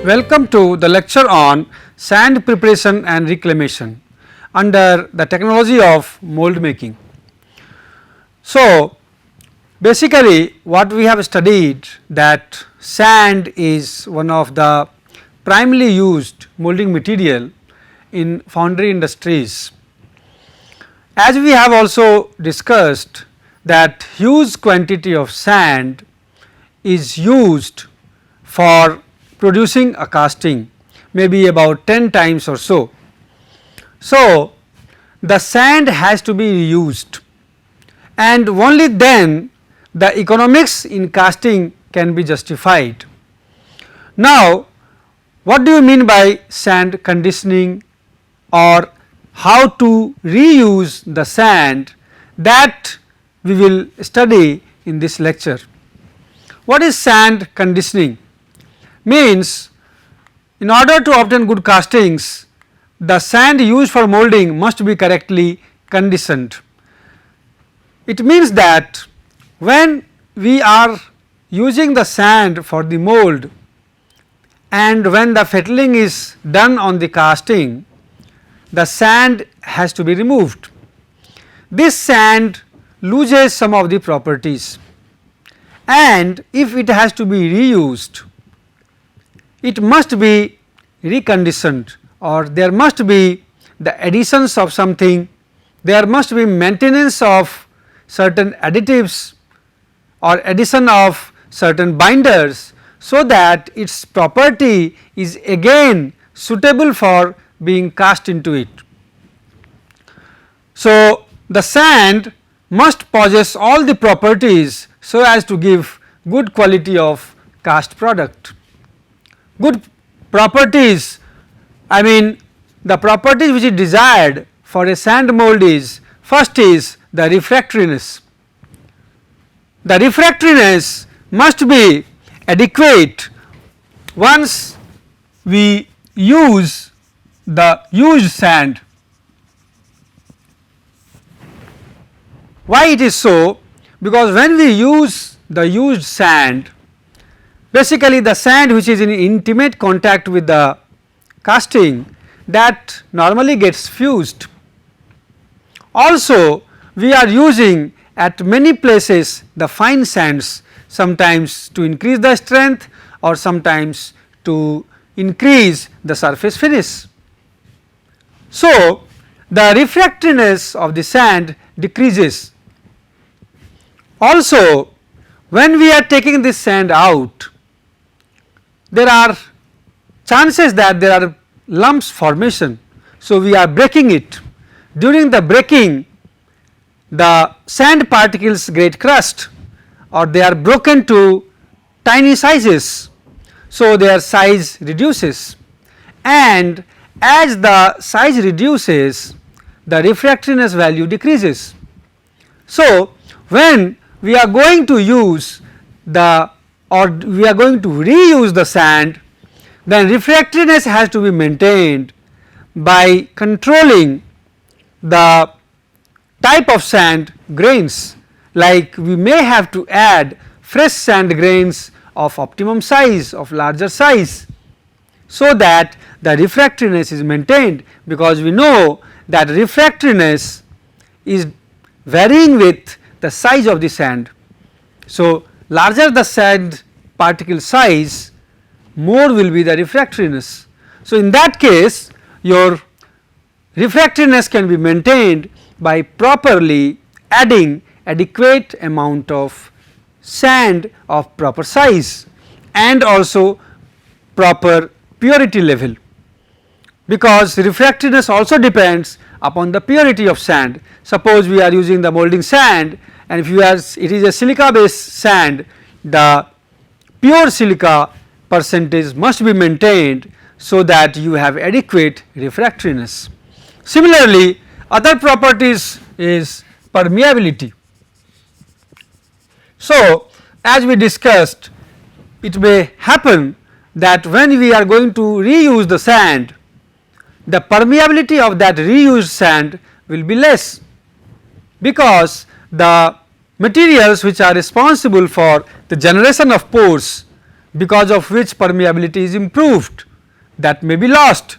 Welcome to the lecture on sand preparation and reclamation under the technology of mold making. So, basically what we have studied that sand is one of the primarily used molding material in foundry industries. As we have also discussed that huge quantity of sand is used for producing a casting, maybe about 10 times or so. So, the sand has to be reused and only then the economics in casting can be justified. Now, what do you mean by sand conditioning or how to reuse the sand, that we will study in this lecture. What is sand conditioning? Means in order to obtain good castings, the sand used for molding must be correctly conditioned. It means that when we are using the sand for the mold and when the fettling is done on the casting, the sand has to be removed. This sand loses some of the properties, and if it has to be reused, it must be reconditioned, or there must be the additions of something, there must be maintenance of certain additives or addition of certain binders, so that its property is again suitable for being cast into it. So, the sand must possess all the properties so as to give good quality of cast product. Good properties, I mean the properties which is desired for a sand mold is, first is the refractoriness. The refractoriness must be adequate once we use the used sand. Why it is so? Because when we use the used sand, basically the sand which is in intimate contact with the casting, that normally gets fused. Also we are using at many places the fine sands, sometimes to increase the strength or sometimes to increase the surface finish. So, the refractoriness of the sand decreases. Also, when we are taking this sand out, there are chances that there are lumps formation. So, we are breaking it. During the breaking, the sand particles get crushed or they are broken to tiny sizes. So, their size reduces, and as the size reduces, the refractoriness value decreases. So, when we are going to use the or we are going to reuse the sand, then refractoriness has to be maintained by controlling the type of sand grains, like we may have to add fresh sand grains of optimum size, of larger size, so that the refractoriness is maintained, because we know that refractoriness is varying with the size of the sand. So, larger the sand particle size, more will be the refractoriness. So, in that case your refractoriness can be maintained by properly adding adequate amount of sand of proper size and also proper purity level, because refractoriness also depends upon the purity of sand. Suppose we are using the molding sand, and if you are, it is a silica based sand, the pure silica percentage must be maintained so that you have adequate refractoriness. Similarly, other properties is permeability. So, as we discussed, it may happen that when we are going to reuse the sand, the permeability of that reused sand will be less, because the materials which are responsible for the generation of pores because of which permeability is improved, that may be lost.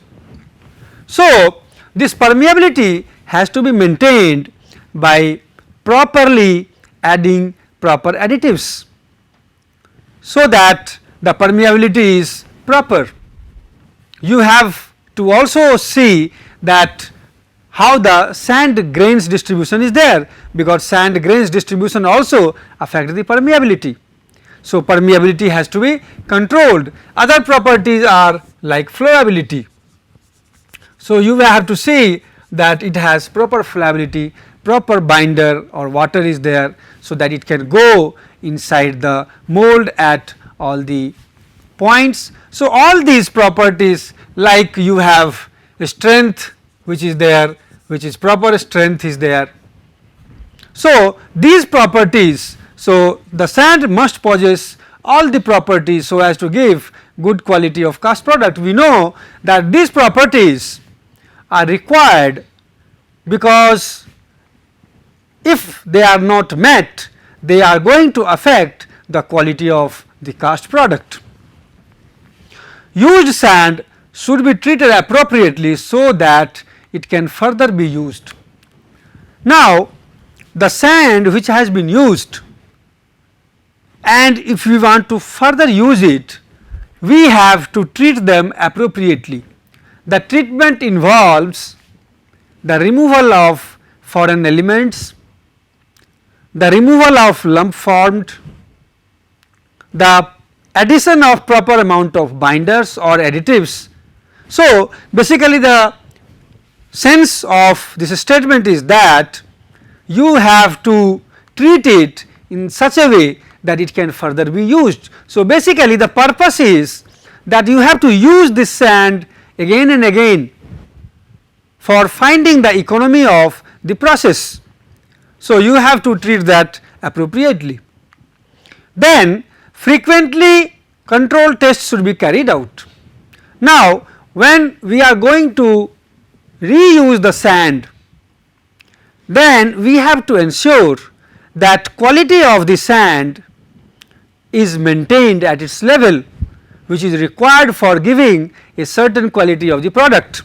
So, this permeability has to be maintained by properly adding proper additives, so that the permeability is proper. You have to also see that how the sand grains distribution is there, because sand grains distribution also affects the permeability. So, permeability has to be controlled. Other properties are like flowability. So, you will have to see that it has proper flowability, proper binder or water is there, so that it can go inside the mold at all the points. So, all these properties, like you have strength which is there, which is proper strength is there. So, these properties, so the sand must possess all the properties so as to give good quality of cast product. We know that these properties are required, because if they are not met, they are going to affect the quality of the cast product. Used sand should be treated appropriately so that it can further be used. Now, the sand which has been used, and if we want to further use it, we have to treat them appropriately. The treatment involves the removal of foreign elements, the removal of lump formed, the addition of proper amount of binders or additives. So, basically the sense of this statement is that you have to treat it in such a way that it can further be used. So, basically the purpose is that you have to use this sand again and again for finding the economy of the process. So, you have to treat that appropriately. Then frequently control tests should be carried out. Now, when we are going to reuse the sand, then we have to ensure that quality of the sand is maintained at its level, which is required for giving a certain quality of the product.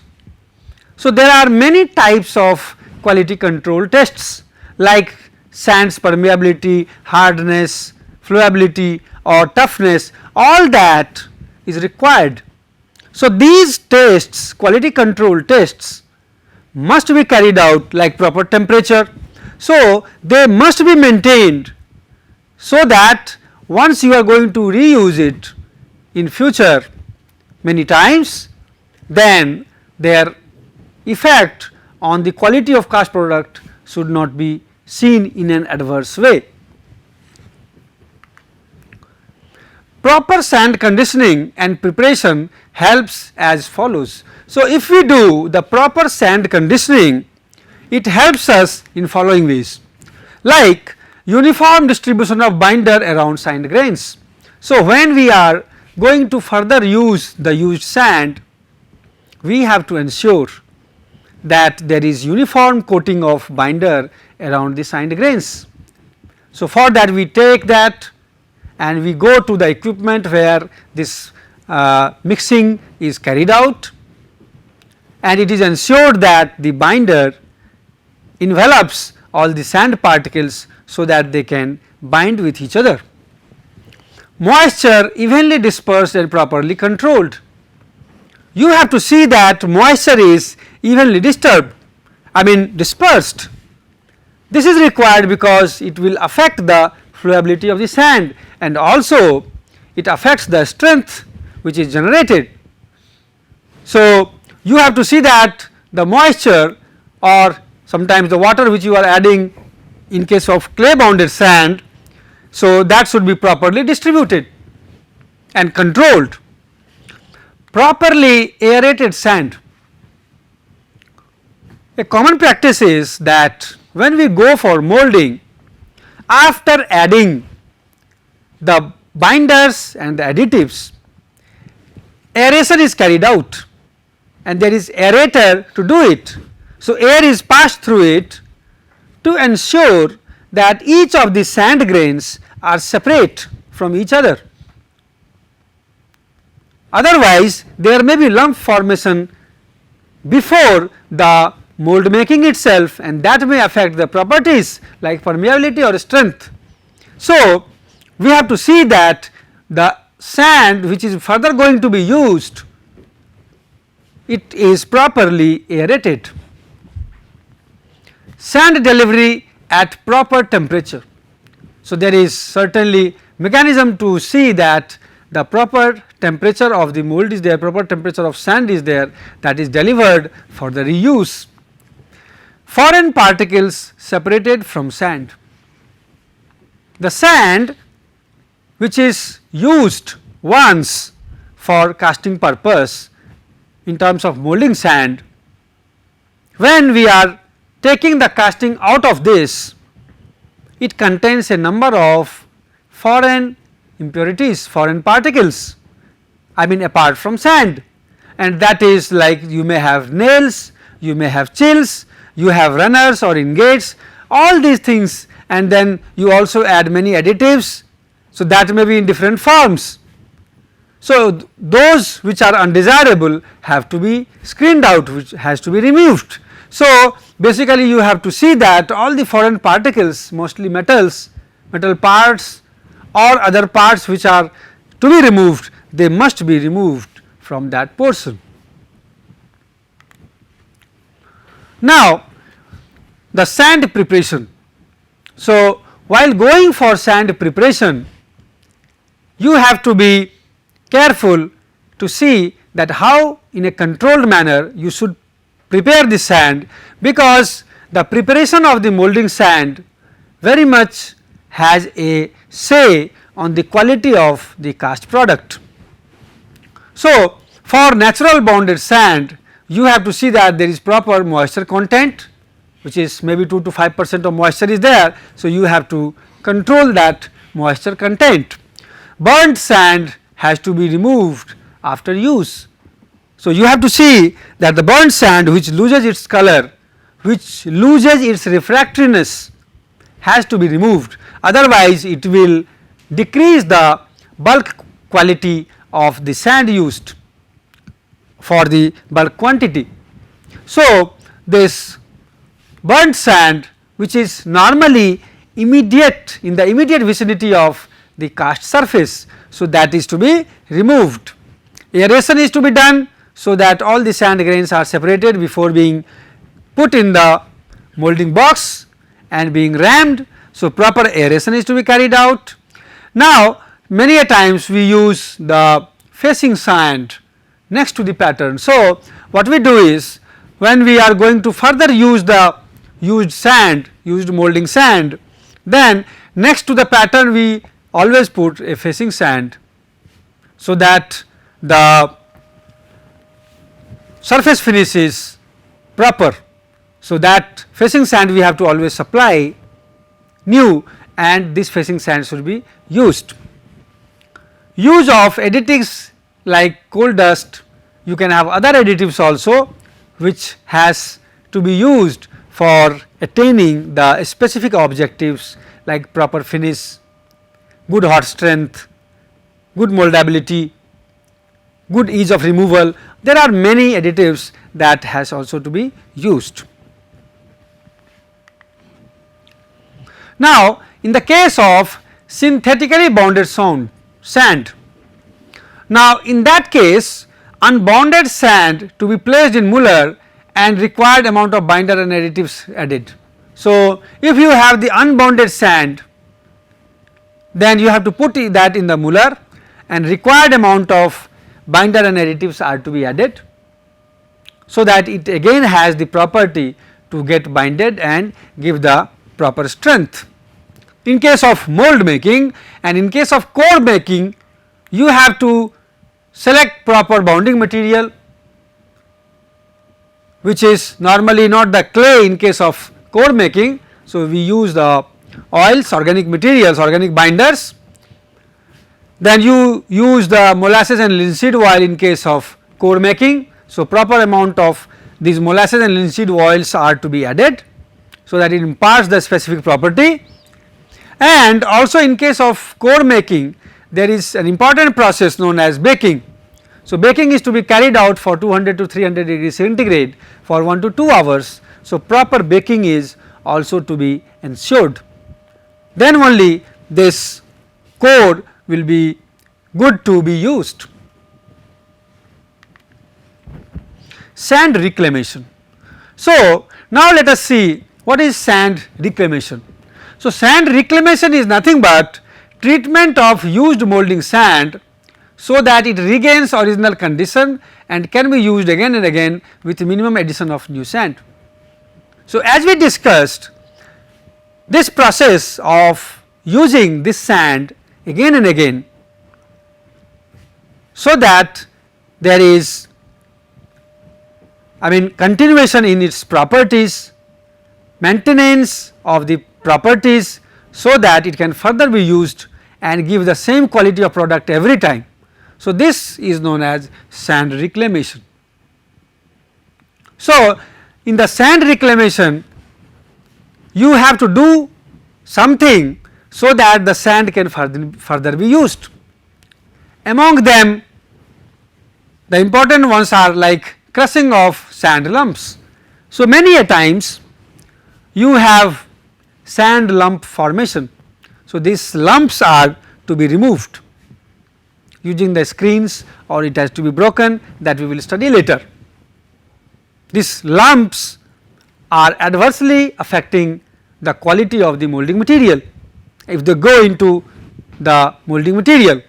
So, there are many types of quality control tests, like sand's permeability, hardness, flowability or toughness, all that is required. So, these tests, quality control tests, must be carried out like proper temperature. So, they must be maintained, so that once you are going to reuse it in future many times, then their effect on the quality of cast product should not be seen in an adverse way. Proper sand conditioning and preparation helps as follows. So, if we do the proper sand conditioning, it helps us in following ways, like uniform distribution of binder around sand grains. So, when we are going to further use the used sand, we have to ensure that there is uniform coating of binder around the sand grains. So, for that we take that and we go to the equipment where this mixing is carried out, and it is ensured that the binder envelops all the sand particles so that they can bind with each other. Moisture evenly dispersed and properly controlled. You have to see that moisture is evenly dispersed. This is required because it will affect the flowability of the sand, and also it affects the strength which is generated. So, you have to see that the moisture or sometimes the water which you are adding in case of clay bounded sand, so that should be properly distributed and controlled. Properly aerated sand. A common practice is that when we go for molding, after adding the binders and the additives, aeration is carried out and there is aerator to do it. So, air is passed through it to ensure that each of the sand grains are separate from each other. Otherwise, there may be lump formation before the mold making itself, and that may affect the properties like permeability or strength. So, we have to see that the sand which is further going to be used, it is properly aerated. Sand delivery at proper temperature. So, there is certainly mechanism to see that the proper temperature of the mold is there, proper temperature of sand is there, that is delivered for the reuse. Foreign particles separated from sand. The sand which is used once for casting purpose in terms of molding sand, when we are taking the casting out of this, it contains a number of foreign impurities, foreign particles, I mean apart from sand, and that is like you may have nails, you may have chills, you have runners or ingates, all these things, and then you also add many additives. So, that may be in different forms. So, those which are undesirable have to be screened out, which has to be removed. So, basically you have to see that all the foreign particles, mostly metals, metal parts or other parts which are to be removed, they must be removed from that portion. Now, the sand preparation. So, while going for sand preparation, you have to be careful to see that how in a controlled manner you should prepare the sand, because the preparation of the molding sand very much has a say on the quality of the cast product. So, for natural bonded sand, you have to see that there is proper moisture content, which is maybe 2 to 5% of moisture is there. So, you have to control that moisture content. Burnt sand has to be removed after use. So, you have to see that the burnt sand which loses its color, which loses its refractoriness, has to be removed, otherwise it will decrease the bulk quality of the sand used for the bulk quantity. So, this burnt sand which is normally immediate in the immediate vicinity of the cast surface, so that is to be removed. Aeration is to be done, so that all the sand grains are separated before being put in the molding box and being rammed. So, proper aeration is to be carried out. Now, many a times we use the facing sand next to the pattern. So, what we do is, when we are going to further use the used sand, used molding sand, then next to the pattern we always put a facing sand, so that the surface finish is proper. So, that facing sand we have to always supply new, and this facing sand should be used. Use of additives like coal dust, you can have other additives also which has to be used for attaining the specific objectives like proper finish, good hot strength, good moldability, good ease of removal. There are many additives that has also to be used. Now, in the case of synthetically bonded sand, now in that case unbonded sand to be placed in Multer and required amount of binder and additives added. So, if you have the unbonded sand, then you have to put that in the Multer and required amount of binder and additives are to be added, so that it again has the property to get binded and give the proper strength. In case of mold making and in case of core making, you have to select proper bonding material, which is normally not the clay in case of core making. So, we use the oils, organic materials, organic binders. Then you use the molasses and linseed oil in case of core making. So, proper amount of these molasses and linseed oils are to be added, so that it imparts the specific property. And also in case of core making, there is an important process known as baking. So, baking is to be carried out for 200 to 300 degrees centigrade for 1 to 2 hours. So, proper baking is also to be ensured. Then only this core will be good to be used. Sand reclamation. So, now let us see what is sand reclamation. So, sand reclamation is nothing but treatment of used molding sand so that it regains original condition and can be used again and again with minimum addition of new sand. So, as we discussed, this process of using this sand again and again so that there is continuation in its properties, maintenance of the properties so that it can further be used and give the same quality of product every time. So, this is known as sand reclamation. So, in the sand reclamation you have to do something so that the sand can further be used. Among them the important ones are like crushing of sand lumps. So, many a times you have sand lump formation. So, these lumps are to be removed using the screens or it has to be broken, that we will study later. These lumps are adversely affecting the quality of the molding material if they go into the molding material.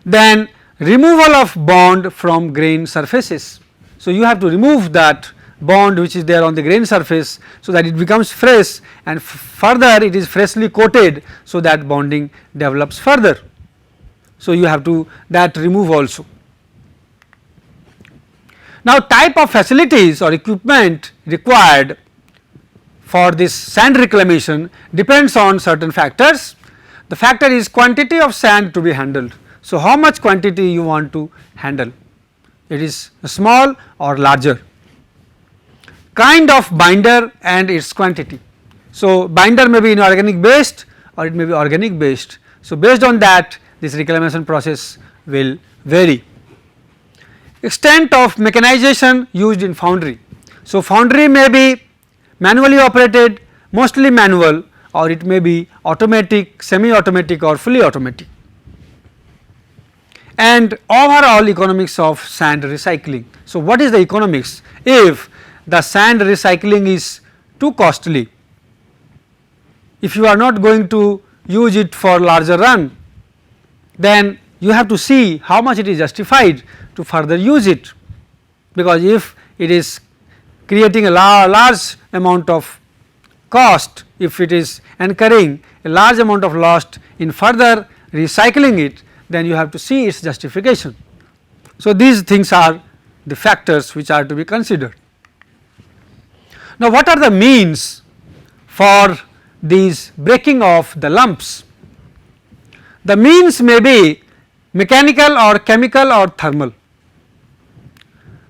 Then removal of bond from grain surfaces. So, you have to remove that bond which is there on the grain surface so that it becomes fresh and further it is freshly coated so that bonding develops further. So, you have to that remove also. Now, type of facilities or equipment required for this sand reclamation depends on certain factors. The factor is quantity of sand to be handled. So, how much quantity you want to handle, it is small or larger. Kind of binder and its quantity. So, binder may be inorganic based or it may be organic based. So, based on that this reclamation process will vary. Extent of mechanization used in foundry. So, foundry may be manually operated, mostly manual, or it may be automatic, semi automatic or fully automatic. And overall economics of sand recycling. So, what is the economics if the sand recycling is too costly, if you are not going to use it for larger run, then you have to see how much it is justified to further use it, because if it is creating a large amount of cost, if it is incurring a large amount of loss in further recycling it, then you have to see its justification. So, these things are the factors which are to be considered. Now, what are the means for these breaking of the lumps? The means may be mechanical or chemical or thermal.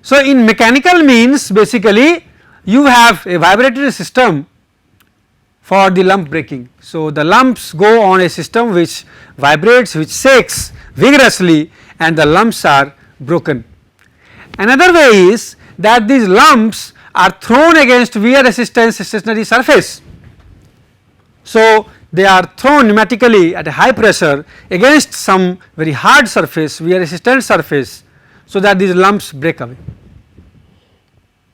So, in mechanical means basically you have a vibratory system for the lump breaking. So, the lumps go on a system which vibrates, which shakes vigorously and the lumps are broken. Another way is that these lumps are thrown against wear resistance stationary surface. So, they are thrown pneumatically at a high pressure against some very hard surface, wear resistant surface, so that these lumps break away.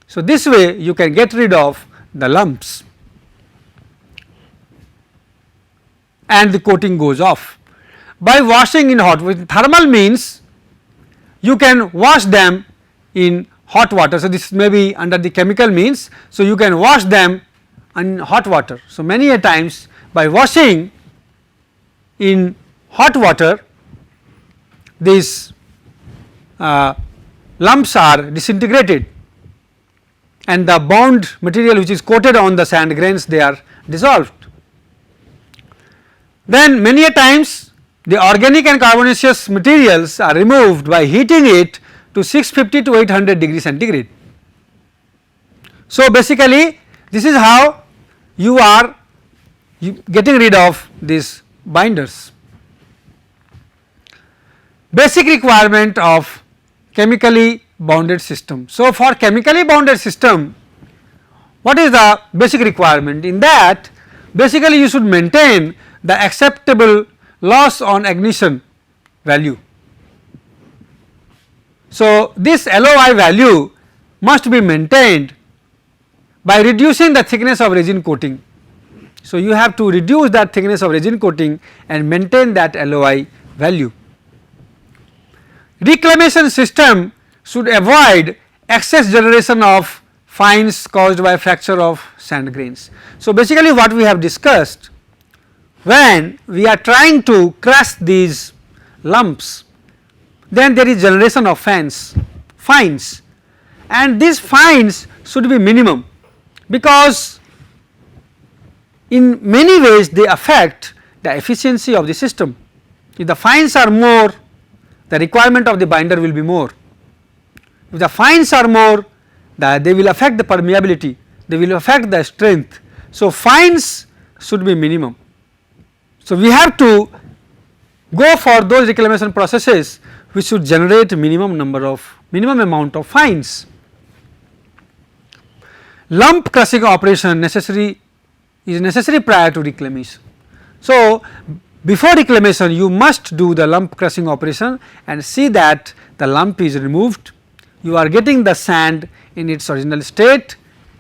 So, this way you can get rid of the lumps and the coating goes off. By washing in hot water, thermal means you can wash them in hot water. So, this may be under the chemical means. So, you can wash them in hot water. So, many a times by washing in hot water these lumps are disintegrated and the bond material which is coated on the sand grains, they are dissolved. Then many a times the organic and carbonaceous materials are removed by heating it to 650 to 800 degree centigrade. So, basically this is how you are getting rid of these binders. Basic requirement of chemically bounded system. So, for chemically bounded system, what is the basic requirement? In that, basically you should maintain the acceptable loss on ignition value. So, this LOI value must be maintained by reducing the thickness of resin coating. So, you have to reduce that thickness of resin coating and maintain that LOI value. Reclamation system should avoid excess generation of fines caused by fracture of sand grains. So, basically what we have discussed, when we are trying to crush these lumps, then there is generation of fines, and these fines should be minimum, because in many ways they affect the efficiency of the system. If the fines are more, the requirement of the binder will be more. If the fines are more, they will affect the permeability, they will affect the strength. So, fines should be minimum. So, we have to go for those reclamation processes which should generate minimum amount of fines. Lump crushing operation is necessary prior to reclamation. So, before reclamation you must do the lump crushing operation and see that the lump is removed, you are getting the sand in its original state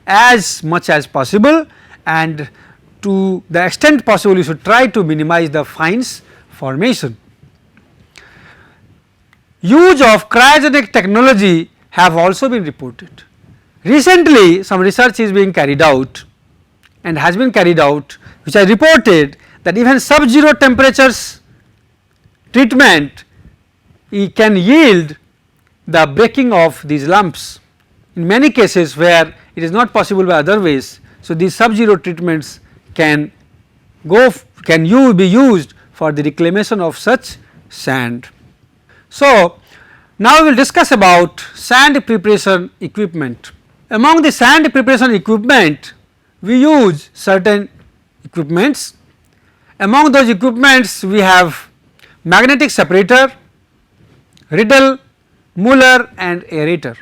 as much as possible, and to the extent possible you should try to minimize the fines formation. Use of cryogenic technology have also been reported. Recently some research is being carried out and has been carried out, which I reported that even sub-zero temperatures treatment can yield the breaking of these lumps in many cases where it is not possible by other ways. So, these sub-zero treatments can be used for the reclamation of such sand. So, now we will discuss about sand preparation equipment. Among the sand preparation equipment, we use certain equipments. Among those equipments we have magnetic separator, Riddle, Multer and Aerator.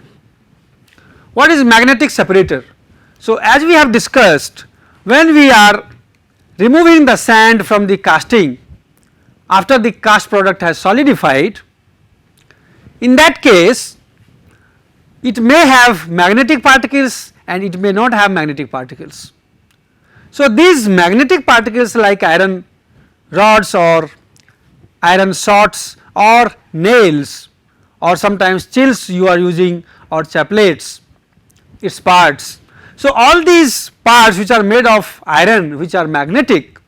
What is magnetic separator? So, as we have discussed, when we are removing the sand from the casting after the cast product has solidified, in that case it may have magnetic particles and it may not have magnetic particles. So, these magnetic particles like iron rods or iron shots or nails or sometimes chills you are using or chaplets, its parts. So, all these parts which are made of iron, which are magnetic,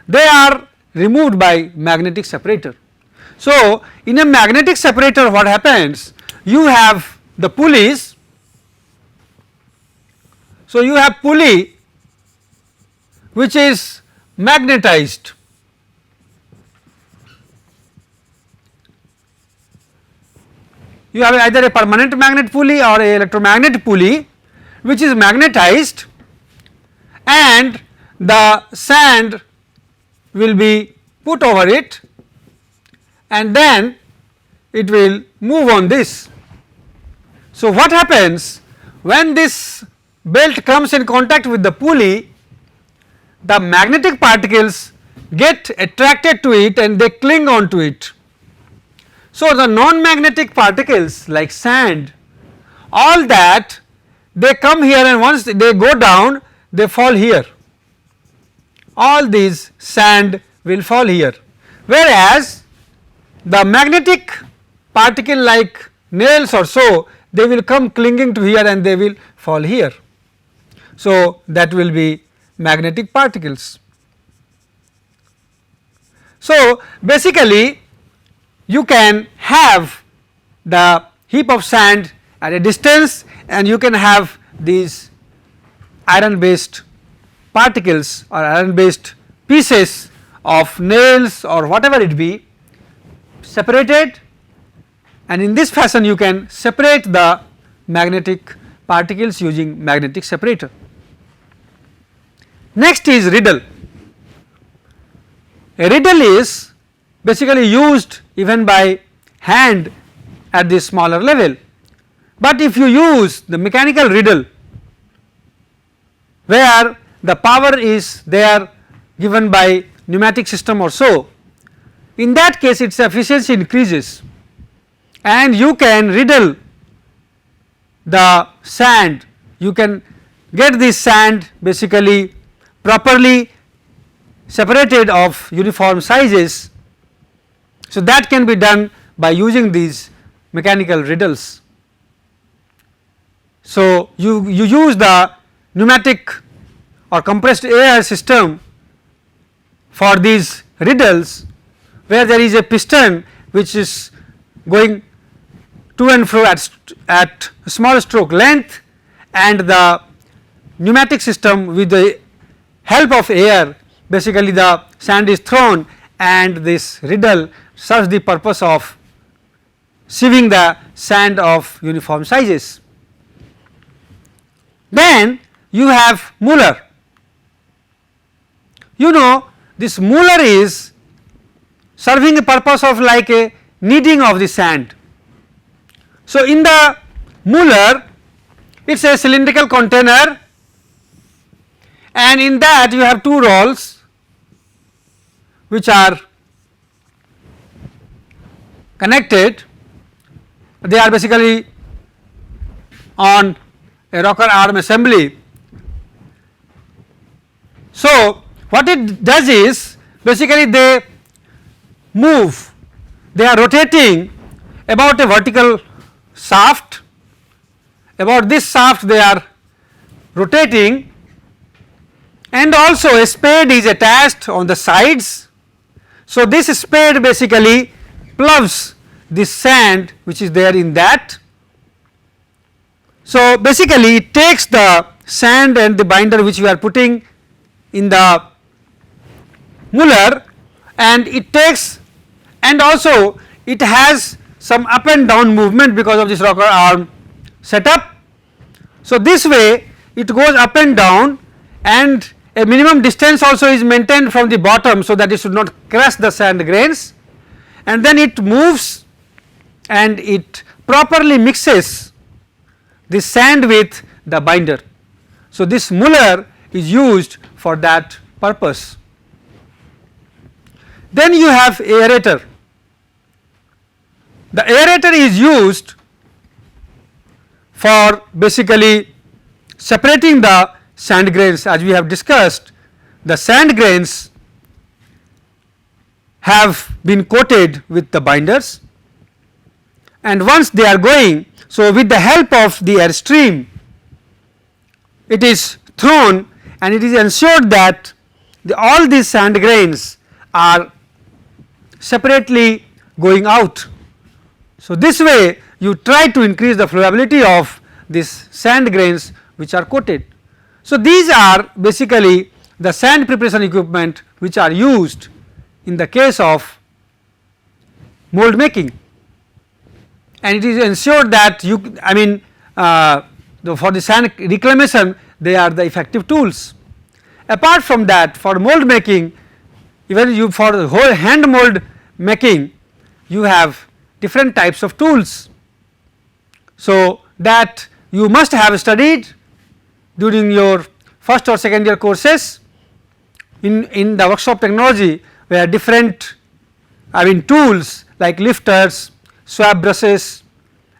they are removed by magnetic separator. So, in a magnetic separator what happens, you have the pulleys. So, you have pulley which is magnetized. You have either a permanent magnet pulley or a electromagnet pulley which is magnetized, and the sand will be put over it and then it will move on this. So, what happens when this belt comes in contact with the pulley, the magnetic particles get attracted to it and they cling on to it. So, the non-magnetic particles like sand, all that they come here and once they go down they fall here, all these sand will fall here, whereas the magnetic particle like nails or so, they will come clinging to here and they will fall here. So, that will be magnetic particles. So, basically you can have the heap of sand at a distance and you can have these iron based particles or iron based pieces of nails or whatever it be separated, and in this fashion you can separate the magnetic particles using magnetic separator. Next is Riddle. A Riddle is basically used even by hand at this smaller level. But if you use the mechanical riddle where the power is there given by pneumatic system or so, in that case its efficiency increases and you can riddle the sand, you can get this sand basically properly separated of uniform sizes. So, that can be done by using these mechanical riddles. So, you use the pneumatic or compressed air system for these riddles where there is a piston which is going to and fro at small stroke length, and the pneumatic system with the help of air basically the sand is thrown and this riddle serves the purpose of sieving the sand of uniform sizes. Then you have Multer. You know this Multer is serving the purpose of like a kneading of the sand. So, in the Multer it is a cylindrical container and in that you have two rolls which are connected, they are basically on a rocker arm assembly. So, what it does is basically they move, they are rotating about a vertical shaft, about this shaft they are rotating, and also a spade is attached on the sides. So, this spade basically plows this sand which is there in that. So, basically it takes the sand and the binder which we are putting in the Multer and it takes, and also it has some up and down movement because of this rocker arm setup. So, this way it goes up and down and a minimum distance also is maintained from the bottom, so that it should not crush the sand grains, and then it moves and it properly mixes the sand with the binder. So, this Multer is used for that purpose. Then you have Aerator. The Aerator is used for basically separating the sand grains. As we have discussed, the sand grains have been coated with the binders, and once they are going, so with the help of the air stream it is thrown and it is ensured that all these sand grains are separately going out. So, this way you try to increase the flowability of these sand grains which are coated. So, these are basically the sand preparation equipment which are used in the case of mold making, and it is ensured that you, I mean for the sand reclamation they are the effective tools. Apart from that, for mold making, even you for the whole hand mold making you have different types of tools. So, that you must have studied during your first or second year courses in the workshop technology, where different tools like lifters, swab brushes,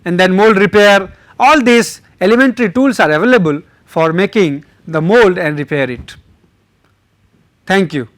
and then mold repair, all these elementary tools are available for making the mold and repair it. Thank you.